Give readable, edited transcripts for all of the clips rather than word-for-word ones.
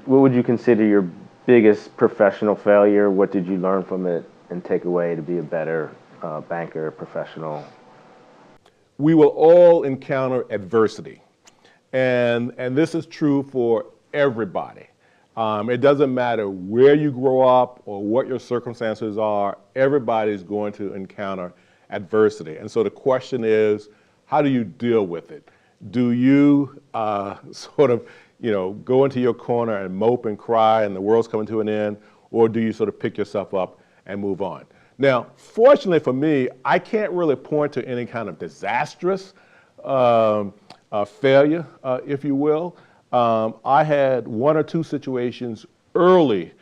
what would you consider your biggest professional failure? What did you learn from it and take away to be a better banker, professional? We will all encounter adversity, and this is true for everybody. It doesn't matter where you grow up or what your circumstances are, everybody's going to encounter adversity. And so the question is, how do you deal with it? Do you sort of, go into your corner and mope and cry and the world's coming to an end, or do you sort of pick yourself up and move on? Now, fortunately for me, I can't really point to any kind of disastrous failure, if you will. I had one or two situations early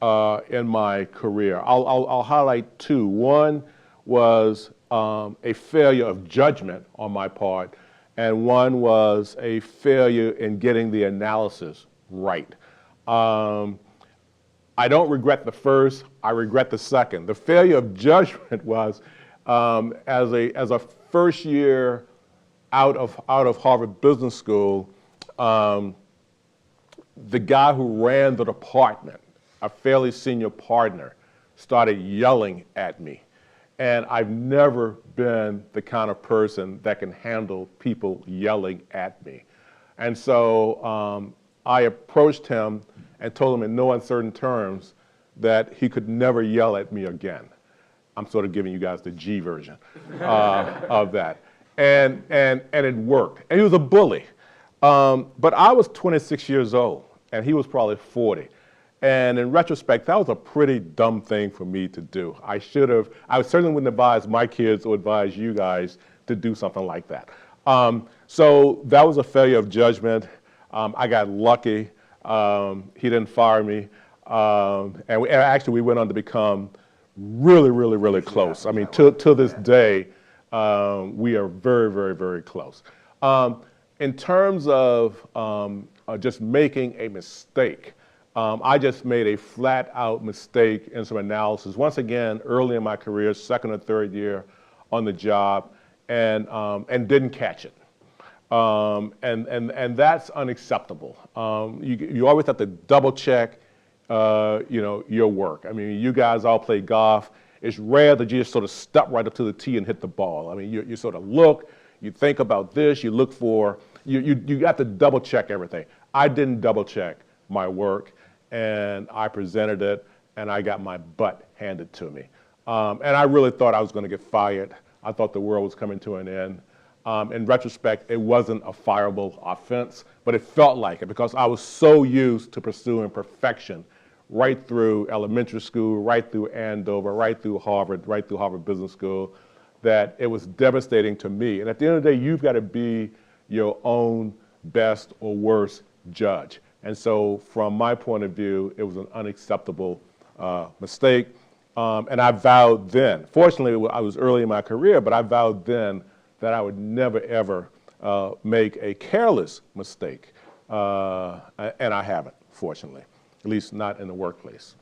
in my career. I'll highlight two. One was a failure of judgment on my part, and one was a failure in getting the analysis right. I don't regret the first, I regret the second. The failure of judgment was as a first year out of Harvard Business School, the guy who ran the department, a fairly senior partner, started yelling at me. And I've never been the kind of person that can handle people yelling at me. And so I approached him and told him in no uncertain terms that he could never yell at me again. I'm sort of giving you guys the G version of that. And it worked. And he was a bully. But I was 26 years old, and he was probably 40. And in retrospect, that was a pretty dumb thing for me to do. I certainly wouldn't advise my kids or advise you guys to do something like that. So that was a failure of judgment. I got lucky. He didn't fire me. And actually, we went on to become really, really, really close. I mean, to this day, we are very, very, very close. In terms of just making a mistake, I just made a flat out mistake in some analysis. Once again, early in my career, second or third year on the job, and didn't catch it. And that's unacceptable. You always have to double check, your work. I mean, you guys all play golf. It's rare that you just sort of step right up to the tee and hit the ball. I mean, you sort of look, you think about this, you look for, you have to double check everything. I didn't double check my work, and I presented it, and I got my butt handed to me. And I really thought I was going to get fired. I thought the world was coming to an end. In retrospect, it wasn't a fireable offense, but it felt like it because I was so used to pursuing perfection right through elementary school, right through Andover, right through Harvard Business School, that it was devastating to me. And at the end of the day, you've got to be your own best or worst judge. And so from my point of view, it was an unacceptable mistake. And I vowed then, fortunately I was early in my career, but I vowed then that I would never ever make a careless mistake. And I haven't, fortunately, at least not in the workplace.